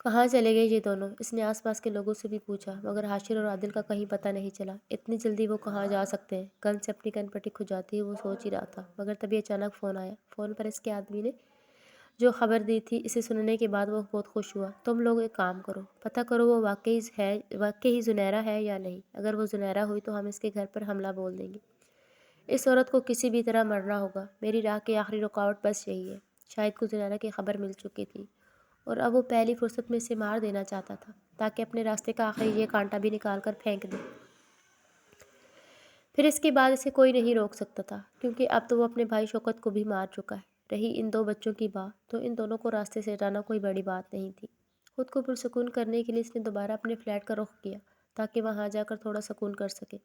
کہاں چلے گئے یہ دونوں؟ اس نے آس پاس کے لوگوں سے بھی پوچھا، مگر حاشر اور عادل کا کہیں پتہ نہیں چلا۔ اتنی جلدی وہ کہاں جا سکتے ہیں؟ گن سے اپنی کن پٹی کھجاتی ہوئے وہ سوچ ہی رہا تھا، مگر تبھی اچانک فون آیا۔ فون پر اس کے آدمی نے جو خبر دی تھی، اسے سننے کے بعد وہ بہت خوش ہوا۔ تم لوگ ایک کام کرو، پتہ کرو وہ واقعی زنیرہ ہے یا نہیں۔ اگر وہ زنیرہ ہوئی تو ہم اس کے گھر پر حملہ بول دیں گے۔ اس عورت کو کسی بھی طرح مرنا ہوگا۔ میری راہ کی آخری رکاوٹ بس یہی ہے۔ شاہد کو زنیرہ کی خبر مل چکی تھی اور اب وہ پہلی فرصت میں اسے مار دینا چاہتا تھا تاکہ اپنے راستے کا آخری یہ کانٹا بھی نکال کر پھینک دے۔ پھر اس کے بعد اسے کوئی نہیں روک سکتا تھا، کیونکہ اب تو وہ اپنے بھائی شوکت کو بھی مار چکا ہے۔ رہی ان دو بچوں کی بات، تو ان دونوں کو راستے سے ہٹانا کوئی بڑی بات نہیں تھی۔ خود کو پرسکون کرنے کے لیے اس نے دوبارہ اپنے فلیٹ کا رخ کیا تاکہ وہاں جا کر تھوڑا سکون کر سکے۔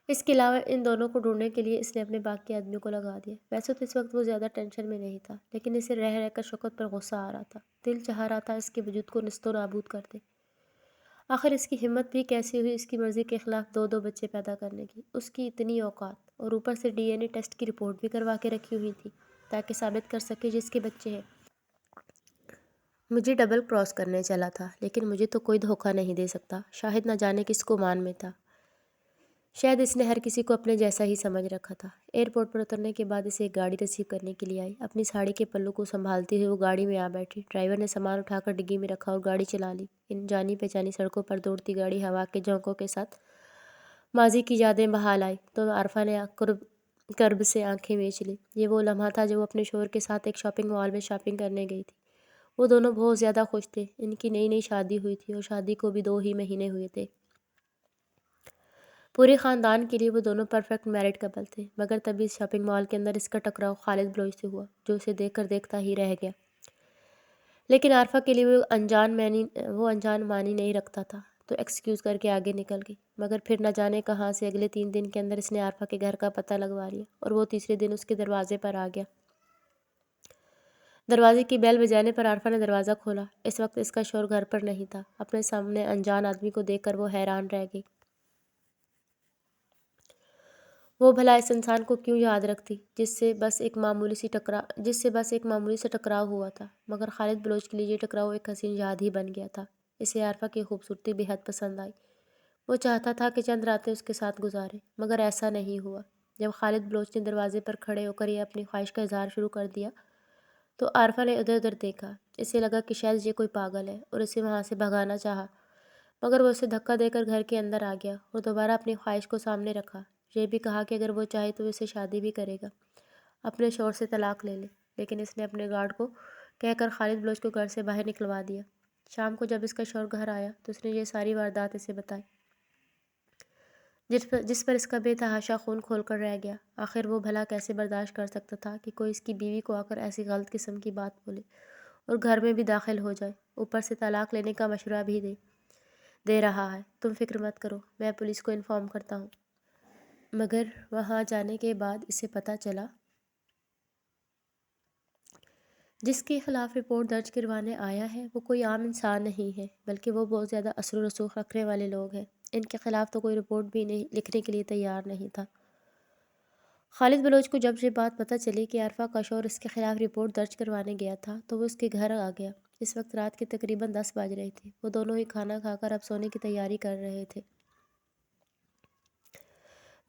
اس کے علاوہ ان دونوں کو ڈھونڈنے کے لیے اس نے اپنے باقی آدمیوں کو لگا دیا۔ ویسے تو اس وقت وہ زیادہ ٹینشن میں نہیں تھا، لیکن اسے رہ رہ کر شوکت پر غصہ آ رہا تھا۔ دل چاہ رہا تھا اس کے وجود کو نیست و نابود کر دے۔ آخر اس کی ہمت بھی کیسی ہوئی اس کی مرضی کے خلاف دو بچے پیدا کرنے کی؟ اس کی اتنی اوقات، اور اوپر سے DNA ٹیسٹ کی رپورٹ بھی کروا کے رکھی ہوئی تھی تاکہ ثابت کر سکے جس کے بچے ہیں۔ مجھے ڈبل کراس کرنے چلا تھا، لیکن مجھے تو کوئی دھوکہ نہیں دے سکتا۔ شاہد نہ جانے کس کو مان میں تھا۔ شاید اس نے ہر کسی کو اپنے جیسا ہی سمجھ رکھا تھا۔ ایئرپورٹ پر اترنے کے بعد اسے ایک گاڑی ریسیو کرنے کے لیے آئی۔ اپنی ساڑی کے پلو کو سنبھالتے ہوئے وہ گاڑی میں آ بیٹھی۔ ڈرائیور نے سامان اٹھا کر ڈگی میں رکھا اور گاڑی چلا لی۔ ان جانی پہچانی سڑکوں پر دوڑتی گاڑی ہوا کے جھونکوں کے ساتھ ماضی کی یادیں بہا لائی تو عارفہ نے کرب سے آنکھیں میچ لی۔ یہ وہ لمحہ تھا جو وہ اپنے شوہر کے ساتھ ایک شاپنگ مال میں شاپنگ کرنے گئی تھی۔ وہ دونوں بہت زیادہ خوش تھے۔ ان کی نئی شادی ہوئی تھی اور شادی کو بھی 2 ہی مہینے ہوئے تھے۔ پورے خاندان کے لیے وہ دونوں پرفیکٹ میرڈ کپل تھے، مگر تبھی اس شاپنگ مال کے اندر اس کا ٹکراؤ خالد بلوچ سے ہوا، جو اسے دیکھ کر دیکھتا ہی رہ گیا۔ لیکن عارفہ کے لیے وہ انجان مانی نہیں رکھتا تھا، تو ایکسکیوز کر کے آگے نکل گئی۔ مگر پھر نہ جانے کہاں سے اگلے 3 دن کے اندر اس نے عارفہ کے گھر کا پتہ لگوا لیا اور وہ تیسرے دن اس کے دروازے پر آ گیا۔ دروازے کی بیل بجانے پر عارفہ نے دروازہ کھولا۔ اس وقت اس کا شوہر گھر پر نہیں تھا۔ اپنے سامنے انجان آدمی کو دیکھ کر وہ حیران رہ گئی۔ وہ بھلا اس انسان کو کیوں یاد رکھتی جس سے بس ایک معمولی سا ٹکراؤ ہوا تھا؟ مگر خالد بلوچ کے لیے یہ ٹکراؤ ایک حسین یاد ہی بن گیا تھا۔ اسے عارفہ کی خوبصورتی بے حد پسند آئی۔ وہ چاہتا تھا کہ چند راتیں اس کے ساتھ گزارے، مگر ایسا نہیں ہوا۔ جب خالد بلوچ نے دروازے پر کھڑے ہو کر یہ اپنی خواہش کا اظہار شروع کر دیا تو عارفہ نے ادھر ادھر دیکھا۔ اسے لگا کہ شاید یہ کوئی پاگل ہے اور اسے وہاں سے بھگانا چاہا، مگر وہ اسے دھکا دے کر گھر کے اندر آ گیا اور دوبارہ اپنی خواہش کو سامنے رکھا۔ یہ بھی کہا کہ اگر وہ چاہے تو اسے شادی بھی کرے گا، اپنے شوہر سے طلاق لے لے۔ لیکن اس نے اپنے گارڈ کو کہہ کر خالد بلوچ کو گھر سے باہر نکلوا دیا۔ شام کو جب اس کا شوہر گھر آیا تو اس نے یہ ساری واردات اسے بتائی، جس پر اس کا بے تحاشا خون کھول کر رہ گیا۔ آخر وہ بھلا کیسے برداشت کر سکتا تھا کہ کوئی اس کی بیوی کو آ کر ایسی غلط قسم کی بات بولے اور گھر میں بھی داخل ہو جائے، اوپر سے طلاق لینے کا مشورہ بھی دے رہا ہے۔ تم فکر مت کرو، میں پولیس کو انفارم کرتا ہوں۔ مگر وہاں جانے کے بعد اسے پتہ چلا جس کے خلاف رپورٹ درج کروانے آیا ہے وہ کوئی عام انسان نہیں ہے، بلکہ وہ بہت زیادہ اثر و رسوخ رکھنے والے لوگ ہیں۔ ان کے خلاف تو کوئی رپورٹ بھی لکھنے کے لیے تیار نہیں تھا۔ خالد بلوچ کو جب یہ بات پتہ چلی کہ عارفہ کا شوہر اس کے خلاف رپورٹ درج کروانے گیا تھا تو وہ اس کے گھر آ گیا۔ اس وقت رات کے تقریباً 10 بج رہے تھے۔ وہ دونوں ہی کھانا کھا کر اب سونے کی تیاری کر رہے تھے۔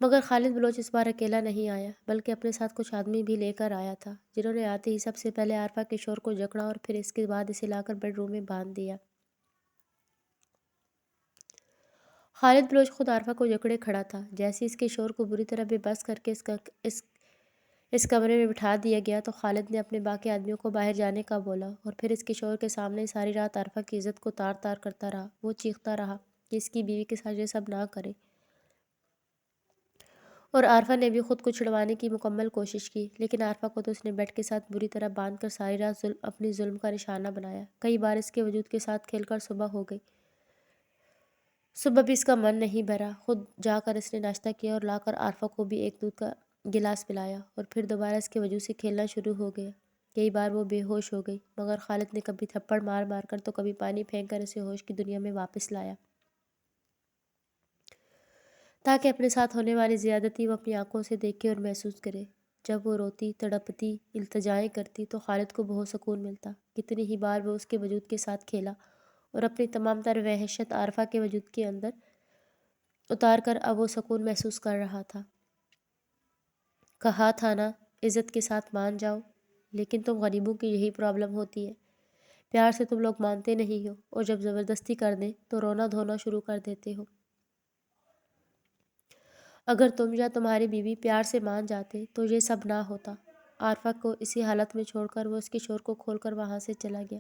مگر خالد بلوچ اس بار اکیلا نہیں آیا، بلکہ اپنے ساتھ کچھ آدمی بھی لے کر آیا تھا، جنہوں نے آتے ہی سب سے پہلے عارفہ کے شوہر کو جکڑا اور پھر اس کے بعد اسے لا کر بیڈ روم میں باندھ دیا۔ خالد بلوچ خود عارفہ کو جکڑے کھڑا تھا۔ جیسے اس کے شوہر کو بری طرح بے بس کر کے اس کمرے میں بٹھا دیا گیا تو خالد نے اپنے باقی آدمیوں کو باہر جانے کا بولا اور پھر اس کے شوہر کے سامنے ساری رات عارفہ کی عزت کو تار تار کرتا رہا۔ وہ چیختا رہا کہ اس کی بیوی کے ساتھ یہ سب نہ کرے، اور عارفہ نے بھی خود کو چھڑوانے کی مکمل کوشش کی، لیکن عارفہ کو تو اس نے بیڈ کے ساتھ بری طرح باندھ کر ساری رات اپنی ظلم کا نشانہ بنایا۔ کئی بار اس کے وجود کے ساتھ کھیل کر صبح ہو گئی۔ صبح بھی اس کا من نہیں بھرا۔ خود جا کر اس نے ناشتہ کیا اور لا کر عارفہ کو بھی ایک دودھ کا گلاس پلایا اور پھر دوبارہ اس کے وجود سے کھیلنا شروع ہو گیا۔ کئی بار وہ بے ہوش ہو گئی، مگر خالد نے کبھی تھپڑ مار مار کر تو کبھی پانی پھینک کر اسے ہوش کی دنیا میں واپس لایا، تاکہ اپنے ساتھ ہونے والی زیادتی وہ اپنی آنکھوں سے دیکھے اور محسوس کرے۔ جب وہ روتی، تڑپتی، التجائیں کرتی تو خالد کو بہت سکون ملتا۔ کتنی ہی بار وہ اس کے وجود کے ساتھ کھیلا اور اپنی تمام تر وحشت عارفہ کے وجود کے اندر اتار کر اب وہ سکون محسوس کر رہا تھا۔ کہا تھا نا، عزت کے ساتھ مان جاؤ، لیکن تم غریبوں کی یہی پرابلم ہوتی ہے، پیار سے تم لوگ مانتے نہیں ہو اور جب زبردستی کر دیں تو رونا دھونا شروع کر دیتے ہو۔ اگر تم یا تمہاری بیوی پیار سے مان جاتے تو یہ سب نہ ہوتا۔ عارفہ کو اسی حالت میں چھوڑ کر وہ اس کے شور کو کھول کر وہاں سے چلا گیا۔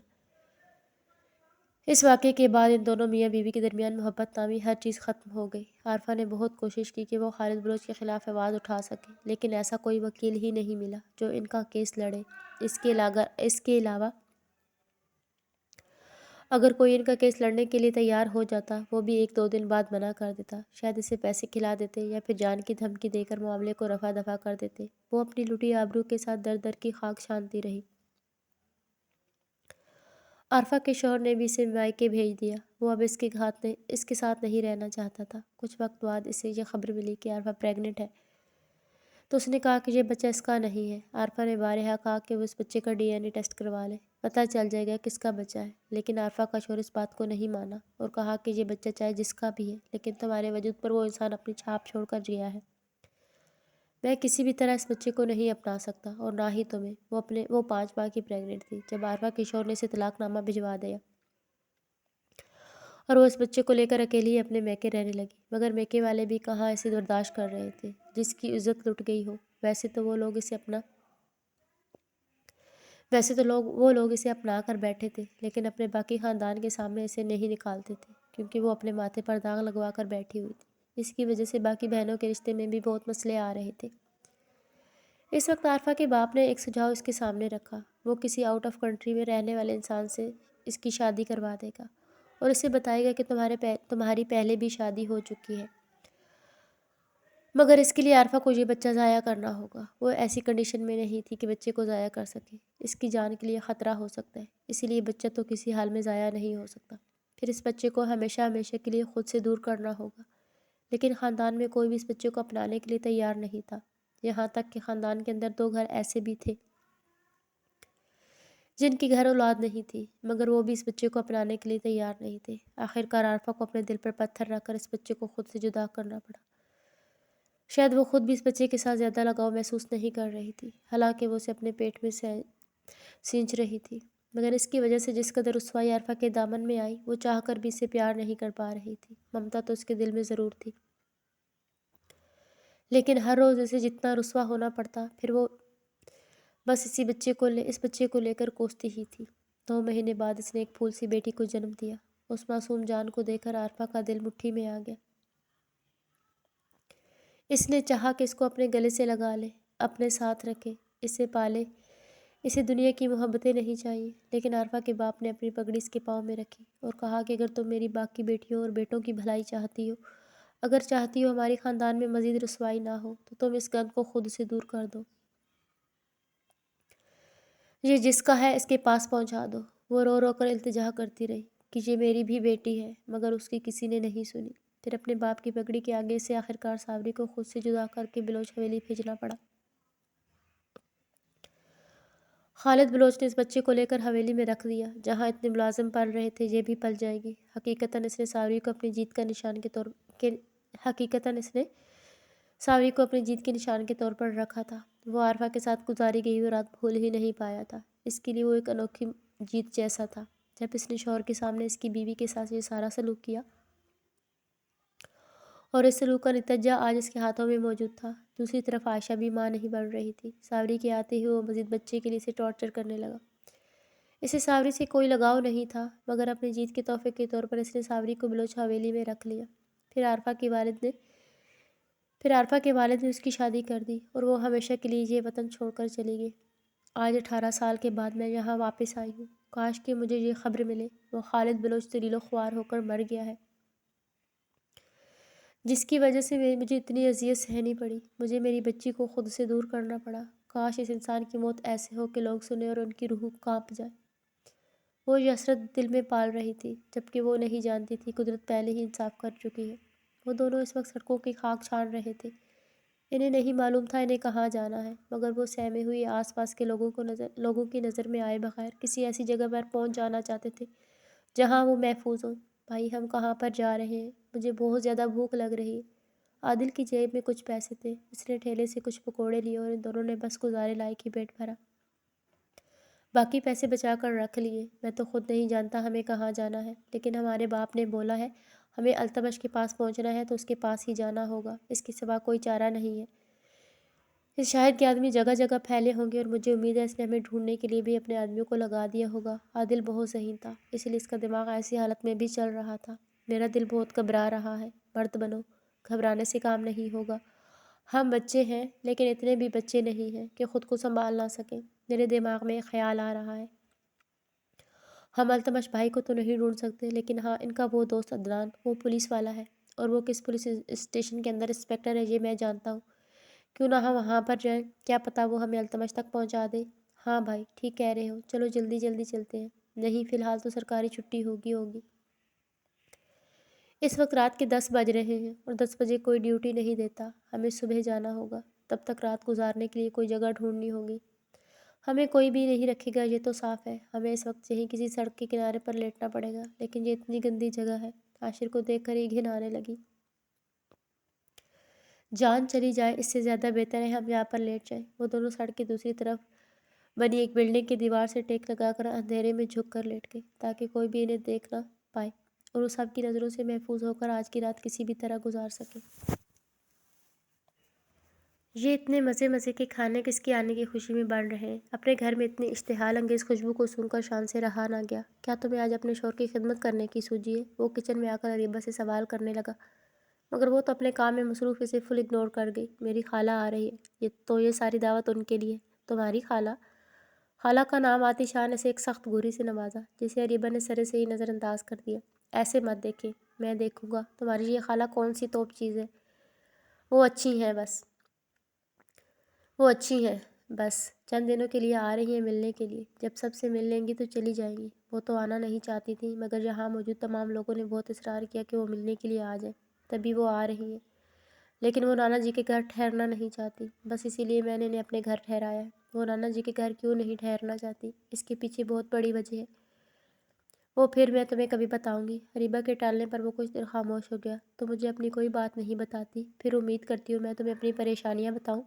اس واقعے کے بعد ان دونوں میاں بیوی کے درمیان محبت نامی ہر چیز ختم ہو گئی۔ عارفہ نے بہت کوشش کی کہ وہ خالد بلوچ کے خلاف آواز اٹھا سکے، لیکن ایسا کوئی وکیل ہی نہیں ملا جو ان کا کیس لڑے۔ اس کے علاوہ اگر کوئی ان کا کیس لڑنے کے لیے تیار ہو جاتا، وہ بھی 1-2 دن بعد منع کر دیتا، شاید اسے پیسے کھلا دیتے یا پھر جان کی دھمکی دے کر معاملے کو رفع دفع کر دیتے۔ وہ اپنی لٹی آبرو کے ساتھ در در کی خاک چھانتی رہی۔ عارفہ کے شوہر نے بھی اسے مائکے بھیج دیا۔ وہ اب اس کے ساتھ نہیں رہنا چاہتا تھا۔ کچھ وقت بعد اسے یہ خبر ملی کہ عارفہ پریگننٹ ہے، تو اس نے کہا کہ یہ بچہ اس کا نہیں ہے۔ عارفہ نے بارہا کہا کہ وہ اس بچے کا DNA ٹیسٹ کروا لے، پتہ چل جائے گا کس کا بچہ ہے، لیکن عارفہ کا شوہر اس بات کو نہیں مانا اور کہا کہ یہ بچہ چاہے جس کا بھی ہے، لیکن تمہارے وجود پر وہ انسان اپنی چھاپ چھوڑ کر گیا ہے۔ میں کسی بھی طرح اس بچے کو نہیں اپنا سکتا اور نہ ہی تمہیں۔ وہ 5 ماہ کی پریگننٹ تھی جب عارفہ کے شوہر نے اسے طلاق نامہ بھجوا دیا اور وہ اس بچے کو لے کر اکیلی ہی اپنے میکے رہنے لگی، مگر میکے والے بھی کہاں اسے برداشت کر رہے تھے۔ جس کی عزت لٹ گئی ہو، ویسے تو وہ لوگ اسے اپنا کر بیٹھے تھے، لیکن اپنے باقی خاندان کے سامنے اسے نہیں نکالتے تھے، کیونکہ وہ اپنے ماتھے پر داغ لگوا کر بیٹھی ہوئی تھی۔ اس کی وجہ سے باقی بہنوں کے رشتے میں بھی بہت مسئلے آ رہے تھے۔ اس وقت عارفہ کے باپ نے ایک سجھاؤ اس کے سامنے رکھا۔ وہ کسی آؤٹ آف کنٹری میں رہنے والے انسان سے اس کی شادی کروا دے گا اور اسے بتائے گا کہ تمہاری پہلے بھی شادی ہو چکی ہے، مگر اس کے لیے عارفہ کو یہ بچہ ضائع کرنا ہوگا۔ وہ ایسی کنڈیشن میں نہیں تھی کہ بچے کو ضائع کر سکے، اس کی جان کے لیے خطرہ ہو سکتا ہے، اسی لیے بچہ تو کسی حال میں ضائع نہیں ہو سکتا۔ پھر اس بچے کو ہمیشہ ہمیشہ کے لیے خود سے دور کرنا ہوگا، لیکن خاندان میں کوئی بھی اس بچے کو اپنانے کے لیے تیار نہیں تھا، یہاں تک کہ خاندان کے اندر 2 گھر ایسے بھی تھے جن کی گھر اولاد نہیں تھی، مگر وہ بھی اس بچے کو اپنانے کے لیے تیار نہیں تھے۔ آخرکار عارفہ کو اپنے دل پر پتھر رکھ کر اس بچے کو خود سے جدا کرنا پڑا۔ شاید وہ خود بھی اس بچے کے ساتھ زیادہ لگاؤ محسوس نہیں کر رہی تھی، حالانکہ وہ اسے اپنے پیٹ میں سینچ رہی تھی، مگر اس کی وجہ سے جس قدر رسوائی عارفہ کے دامن میں آئی، وہ چاہ کر بھی اسے پیار نہیں کر پا رہی تھی۔ ممتا تو اس کے دل میں ضرور تھی، لیکن ہر روز اسے جتنا رسوا ہونا پڑتا، پھر وہ بس اس بچے کو لے کر کوستی ہی تھی۔ 2 مہینے بعد اس نے ایک پھول سی بیٹی کو جنم دیا۔ اس معصوم جان کو دیکھ کر عارفہ کا دل مٹھی میں آ گیا۔ اس نے چاہا کہ اس کو اپنے گلے سے لگا لے، اپنے ساتھ رکھے، اسے پالے۔ اسے دنیا کی محبتیں نہیں چاہیے، لیکن عارفہ کے باپ نے اپنی پگڑی اس کے پاؤں میں رکھی اور کہا کہ اگر تم میری باقی بیٹیوں اور بیٹوں کی بھلائی چاہتی ہو، اگر چاہتی ہو ہماری خاندان میں مزید رسوائی نہ ہو، تو تم اس گند کو خود سے دور کر دو۔ یہ جس کا ہے اس کے پاس پہنچا دو۔ وہ رو رو کر التجا کرتی رہی کہ یہ میری بھی بیٹی ہے، مگر اس کی کسی نے نہیں سنی۔ پھر اپنے باپ کی پگڑی کے آگے سے آخرکار صابری کو خود سے جدا کر کے بلوچ حویلی بھیجنا پڑا۔ خالد بلوچ نے اس بچے کو لے کر حویلی میں رکھ دیا۔ جہاں اتنے ملازم پل رہے تھے، یہ بھی پل جائے گی۔ حقیقتاً اس نے صابری کو اپنی جیت کے نشان کے طور پر رکھا تھا۔ وہ عارفہ کے ساتھ گزاری گئی وہ رات بھول ہی نہیں پایا تھا۔ اس کے لیے وہ ایک انوکھی جیت جیسا تھا۔ جب اس نے شوہر کے سامنے اس کی بیوی کے ساتھ یہ سارا سلوک کیا اور اس سلوک کا نتیجہ آج اس کے ہاتھوں میں موجود تھا۔ دوسری طرف عائشہ بھی ماں نہیں بن رہی تھی۔ صابری کے آتے ہی وہ مزید بچے کے لیے اسے ٹارچر کرنے لگا۔ اسے صابری سے کوئی لگاؤ نہیں تھا، مگر اپنی جیت کے تحفے کے طور پر اس نے صابری کو بلوچ حویلی میں رکھ لیا۔ پھر عارفہ کے والد نے اس کی شادی کر دی اور وہ ہمیشہ کے لیے یہ وطن چھوڑ کر چلی گئی۔ آج 18 سال کے بعد میں یہاں واپس آئی ہوں۔ کاش کہ مجھے یہ خبر ملے وہ خالد بلوچ ذلیل و خوار ہو کر مر گیا ہے، جس کی وجہ سے مجھے اتنی اذیت سہنی پڑی، مجھے میری بچی کو خود سے دور کرنا پڑا۔ کاش اس انسان کی موت ایسے ہو کہ لوگ سنیں اور ان کی روح کانپ جائے۔ وہ یہ حسرت دل میں پال رہی تھی، جبکہ وہ نہیں جانتی تھی قدرت پہلے ہی انصاف کر چکی ہے۔ وہ دونوں اس وقت سڑکوں کی خاک چھان رہے تھے۔ انہیں نہیں معلوم تھا انہیں کہاں جانا ہے، مگر وہ سہمے ہوئے آس پاس کے لوگوں کی نظر میں آئے بغیر کسی ایسی جگہ پر پہنچ جانا چاہتے تھے جہاں وہ محفوظ ہوں۔ بھائی ہم کہاں پر جا رہے ہیں؟ مجھے بہت زیادہ بھوک لگ رہی ہے۔ عادل کی جیب میں کچھ پیسے تھے، اس نے ٹھیلے سے کچھ پکوڑے لیے اور ان دونوں نے بس گزارے لائق ہی پیٹ بھرا۔ باقی پیسے بچا کر رکھ لیے۔ میں تو خود نہیں جانتا ہمیں کہاں جانا ہے، لیکن ہمارے باپ نے بولا ہے ہمیں التمش کے پاس پہنچنا ہے تو اس کے پاس ہی جانا ہوگا، اس کے سوا کوئی چارہ نہیں ہے۔ اس شاہد کے آدمی جگہ جگہ پھیلے ہوں گے اور مجھے امید ہے اس نے ہمیں ڈھونڈنے کے لیے بھی اپنے آدمیوں کو لگا دیا ہوگا۔ عادل بہت ذہین تھا، اس لیے اس کا دماغ ایسی حالت میں بھی چل رہا تھا۔ میرا دل بہت گھبرا رہا ہے۔ مرد بنو، گھبرانے سے کام نہیں ہوگا۔ ہم بچے ہیں، لیکن اتنے بھی بچے نہیں ہیں کہ خود کو سنبھال نہ سکیں۔ میرے دماغ میں ایک خیال آ رہا ہے، ہم التمش بھائی کو تو نہیں ڈھونڈ سکتے، لیکن ہاں ان کا وہ دوست عدنان، وہ پولیس والا ہے، اور وہ کس پولیس اسٹیشن کے اندر انسپکٹر ہے یہ میں جانتا ہوں۔ کیوں نہ ہم وہاں پر جائیں، کیا پتہ وہ ہمیں التمش تک پہنچا دے۔ ہاں بھائی ٹھیک کہہ رہے ہو، چلو جلدی جلدی چلتے ہیں۔ نہیں فی الحال تو سرکاری چھٹی ہوگی۔ اس وقت رات کے 10 بج رہے ہیں اور 10 بجے کوئی ڈیوٹی نہیں دیتا، ہمیں صبح جانا ہوگا، تب تک رات گزارنے کے لیے کوئی جگہ ڈھونڈنی ہوگی۔ ہمیں کوئی بھی نہیں رکھے گا یہ تو صاف ہے، ہمیں اس وقت یہیں کسی سڑک کے کنارے پر لیٹنا پڑے گا، لیکن یہ اتنی گندی جگہ ہے، عاشر کو دیکھ کر ہی گھن آنے لگی۔ جان چلی جائے اس سے زیادہ بہتر ہے ہم یہاں پر لیٹ جائیں۔ وہ دونوں سڑک کی دوسری طرف بنی ایک بلڈنگ کی دیوار سے ٹیک لگا کر اندھیرے میں جھک کر لیٹ گئی تاکہ کوئی بھی انہیں دیکھ نہ پائے اور وہ سب کی نظروں سے محفوظ ہو کر آج کی رات کسی بھی طرح گزار سکے۔ یہ اتنے مزے کے کھانے کس کے آنے کی خوشی میں بن رہے ہیں؟ اپنے گھر میں اتنی اشتعال انگیز خوشبو کو سن کر شان سے رہا نہ گیا۔ کیا تمہیں آج اپنے شوہر کی خدمت کرنے کی سوجی ہے؟ وہ کچن میں آ کر اریبہ سے سوال کرنے لگا، مگر وہ تو اپنے کام میں مصروف اسے فل اگنور کر گئی۔ میری خالہ آ رہی ہے، یہ ساری دعوت ان کے لیے۔ تمہاری خالہ؟ خالہ کا نام آتی شان اسے ایک سخت گوری سے نوازا، جسے اریبہ نے سرے سے ہی نظر انداز کر دیا۔ ایسے مت دیکھیں، میں دیکھوں گا، تمہاری یہ خالہ کون سی توپ چیز ہے؟ وہ اچھی ہیں بس چند دنوں کے لیے آ رہی ہیں ملنے کے لیے، جب سب سے مل لیں گی تو چلی جائیں گی۔ وہ تو آنا نہیں چاہتی تھی، مگر یہاں موجود تمام لوگوں نے بہت اصرار کیا کہ وہ ملنے کے لیے آ جائیں، تبھی وہ آ رہی ہیں۔ لیکن وہ نانا جی کے گھر ٹھہرنا نہیں چاہتی، بس اسی لیے میں نے انہیں اپنے گھر ٹھہرایا ہے۔ وہ نانا جی کے گھر کیوں نہیں ٹھہرنا چاہتی؟ اس کے پیچھے بہت بڑی وجہ ہے، وہ پھر میں تمہیں کبھی بتاؤں گی۔ اریبہ کے ٹالنے پر وہ کچھ دیر خاموش ہو گیا۔ تو مجھے اپنی کوئی بات نہیں بتاتی، پھر امید کرتی ہوں میں تمہیں اپنی پریشانیاں بتاؤں؟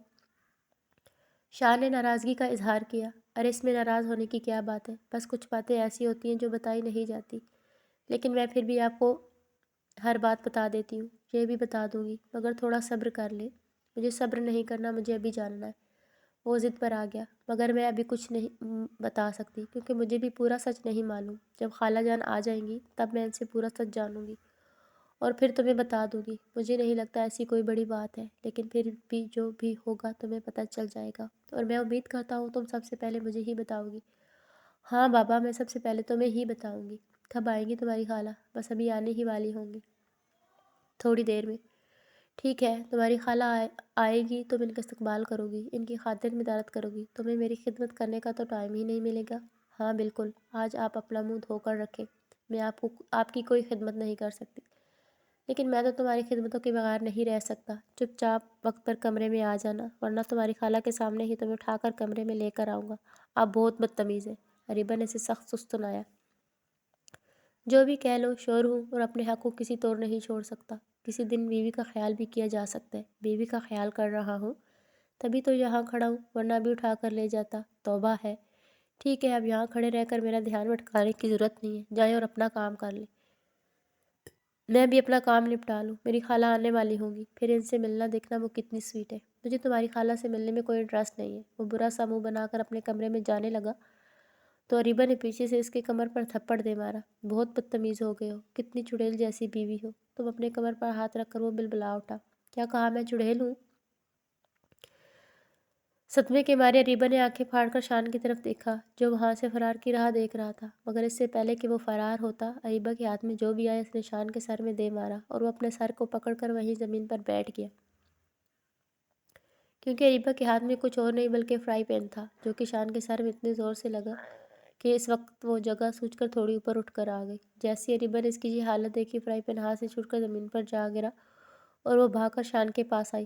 شاہ نے ناراضگی کا اظہار کیا۔ ارے اس میں ناراض ہونے کی کیا بات ہے، بس کچھ باتیں ایسی ہوتی ہیں جو بتائی نہیں جاتی، لیکن میں پھر بھی آپ کو ہر بات بتا دیتی ہوں، یہ بھی بتا دوں گی، مگر تھوڑا صبر کر لے۔ مجھے صبر نہیں کرنا، مجھے ابھی جاننا ہے۔ وہ ضد پر آ گیا، مگر میں ابھی کچھ نہیں بتا سکتی کیونکہ مجھے بھی پورا سچ نہیں معلوم۔ جب خالہ جان آ جائیں گی تب میں ان سے پورا سچ جانوں گی اور پھر تمہیں بتا دوں گی۔ مجھے نہیں لگتا ایسی کوئی بڑی بات ہے، لیکن پھر بھی جو بھی ہوگا تمہیں پتہ چل جائے گا، اور میں امید کرتا ہوں تم سب سے پہلے مجھے ہی بتاؤ گی۔ ہاں بابا، میں سب سے پہلے تمہیں ہی بتاؤں گی۔ کب آئیں گی تمہاری خالہ؟ بس ابھی آنے ہی والی ہوں گی، تھوڑی دیر میں۔ ٹھیک ہے، تمہاری خالہ آئے گی، تم ان کا استقبال کرو گی، ان کی خاطر مدارت کرو گی، تمہیں میری خدمت کرنے کا تو ٹائم ہی نہیں ملے گا۔ ہاں بالکل، آج آپ اپنا منہ دھو کر رکھیں، میں آپ کی کوئی خدمت نہیں کر سکتی، لیکن میں تو تمہاری خدمتوں کے بغیر نہیں رہ سکتا۔ چپ چاپ وقت پر کمرے میں آ جانا، ورنہ تمہاری خالہ کے سامنے ہی تمہیں اٹھا کر کمرے میں لے کر آؤں گا۔ آپ بہت بدتمیز ہیں۔ اریبہ نے اسے سخت سستنایا۔ جو بھی کہہ لو، شوہر ہوں اور اپنے حق کو کسی طور نہیں چھوڑ سکتا۔ کسی دن بیوی کا خیال بھی کیا جا سکتا ہے۔ بیوی کا خیال کر رہا ہوں تبھی تو یہاں کھڑا ہوں، ورنہ بھی اٹھا کر لے جاتا۔ توبہ ہے۔ ٹھیک ہے، اب یہاں کھڑے رہ کر میرا دھیان بھٹکانے کی ضرورت نہیں ہے، جائیں اور اپنا کام کر لیں، میں بھی اپنا کام نپٹا لوں۔ میری خالہ آنے والی ہوں گی، پھر ان سے ملنا، دیکھنا وہ کتنی سویٹ ہے۔ مجھے تمہاری خالہ سے ملنے میں کوئی انٹرسٹ نہیں ہے۔ وہ برا سا منہ بنا کر اپنے کمرے میں جانے لگا تو اریبہ نے پیچھے سے اس کے کمر پر تھپڑ دے مارا۔ بہت بدتمیز ہو گئے ہو، کتنی چڑیل جیسی بیوی ہو تم۔ اپنے کمر پر ہاتھ رکھ کر وہ بلبلا اٹھا۔ کیا کہا؟ میں چڑیل ہوں؟ صدمے کے مارے اریبہ نے آنکھیں پھاڑ کر شان کی طرف دیکھا، جو وہاں سے فرار کی راہ دیکھ رہا تھا، مگر اس سے پہلے کہ وہ فرار ہوتا، اریبہ کے ہاتھ میں جو بھی آیا اس نے شان کے سر میں دے مارا اور وہ اپنے سر کو پکڑ کر وہیں زمین پر بیٹھ گیا، کیونکہ اریبہ کے ہاتھ میں کچھ اور نہیں بلکہ فرائی پین تھا، جو کہ شان کے سر میں اتنے زور سے لگا کہ اس وقت وہ جگہ سوچ کر تھوڑی اوپر اٹھ کر آ گئی۔ جیسی اریبہ نے اس کی یہ حالت دیکھی، فرائی پین ہاتھ سے چھوٹ کر زمین پر جا گرا اور وہ بھاگ کر شان کے پاس آئی۔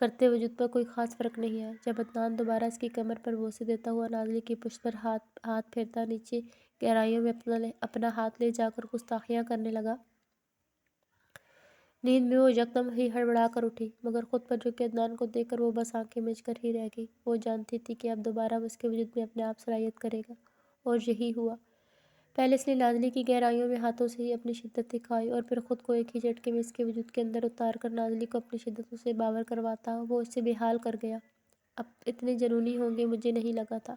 کرتے وجود پر کوئی خاص فرق نہیں آیا۔ جب عدنان دوبارہ اس کی کمر پر بوسے دیتا ہوا نازلی کی پشت پر ہاتھ پھیرتا نیچے گہرائیوں میں اپنا ہاتھ لے جا کر گستاخیاں کرنے لگا، نیند میں وہ یکدم ہی ہڑبڑا کر اٹھی، مگر خود پر جھکے عدنان کو دیکھ کر وہ بس آنکھیں مچ کر ہی رہ گئی۔ وہ جانتی تھی کہ اب دوبارہ وہ اس کے وجود میں اپنے آپ صلاحیت کرے گا، اور یہی ہوا۔ پہلے اس نے نازلی کی گہرائیوں میں ہاتھوں سے ہی اپنی شدت دکھائی، اور پھر خود کو ایک ہی جھٹکے میں اس کے وجود کے اندر اتار کر نازلی کو اپنی شدتوں سے باور کرواتا وہ اسے بے حال کر گیا۔ اب اتنے جنونی ہوں گے مجھے نہیں لگا تھا۔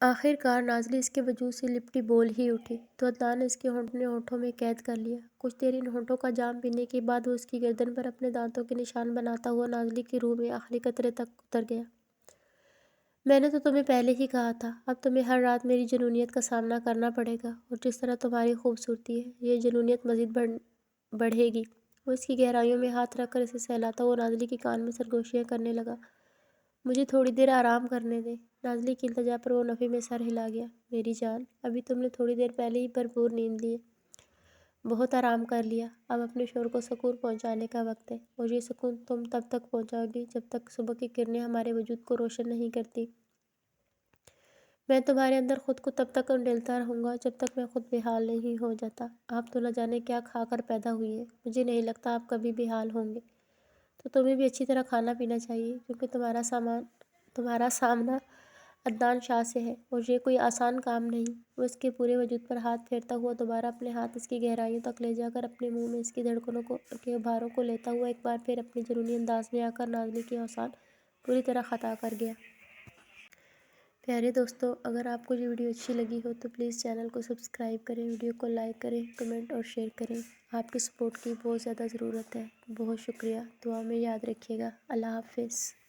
آخر کار نازلی اس کے وجود سے لپٹی بول ہی اٹھی تو عدنان نے اس کے ہونٹ اپنے ہونٹوں میں قید کر لیا۔ کچھ دیر ان ہونٹوں کا جام پینے کے بعد وہ اس کی گردن پر اپنے دانتوں کے نشان بناتا ہوا نازلی کی روح میں آخری قطرے تک اتر گیا۔ میں نے تو تمہیں پہلے ہی کہا تھا، اب تمہیں ہر رات میری جنونیت کا سامنا کرنا پڑے گا، اور جس طرح تمہاری خوبصورتی ہے، یہ جنونیت مزید بڑھے گی۔ وہ اس کی گہرائیوں میں ہاتھ رکھ کر اسے سہلاتا ہوا نازلی کے کان میں سرگوشیاں کرنے لگا۔ مجھے تھوڑی دیر آرام کرنے دے۔ نازلی کی التجا پر وہ نفی میں سر ہلا گیا۔ میری جان، ابھی تم نے تھوڑی دیر پہلے ہی بھرپور نیند لی ہے، بہت آرام کر لیا، اب اپنے شور کو سکون پہنچانے کا وقت ہے، اور یہ سکون تم تب تک پہنچاؤ گی جب تک صبح کی کرنیں ہمارے وجود کو روشن نہیں کرتی۔ میں تمہارے اندر خود کو تب تک انڈیلتا رہوں گا جب تک میں خود بے حال نہیں ہو جاتا۔ آپ تو نہ جانے کیا کھا کر پیدا ہوئی ہیں، مجھے نہیں لگتا آپ کبھی بے حال ہوں گے، تو تمہیں بھی اچھی طرح کھانا پینا چاہیے، کیونکہ تمہارا سامنا عدنان شاہ سے ہے، اور یہ کوئی آسان کام نہیں۔ وہ اس کے پورے وجود پر ہاتھ پھیرتا ہوا دوبارہ اپنے ہاتھ اس کی گہرائیوں تک لے جا کر اپنے منہ میں اس کی دھڑکنوں کے ابھاروں کو لیتا ہوا ایک بار پھر اپنے جنونی انداز میں آ کر نازلی کے اوسان پوری طرح خطا کر گیا۔ پیارے دوستو، اگر آپ کو یہ ویڈیو اچھی لگی ہو تو پلیز چینل کو سبسکرائب کریں، ویڈیو کو لائک کریں، کمنٹ اور شیئر کریں۔ آپ کی سپورٹ کی بہت زیادہ ضرورت ہے۔ بہت شکریہ، دعا میں یاد رکھیے گا۔ اللہ حافظ۔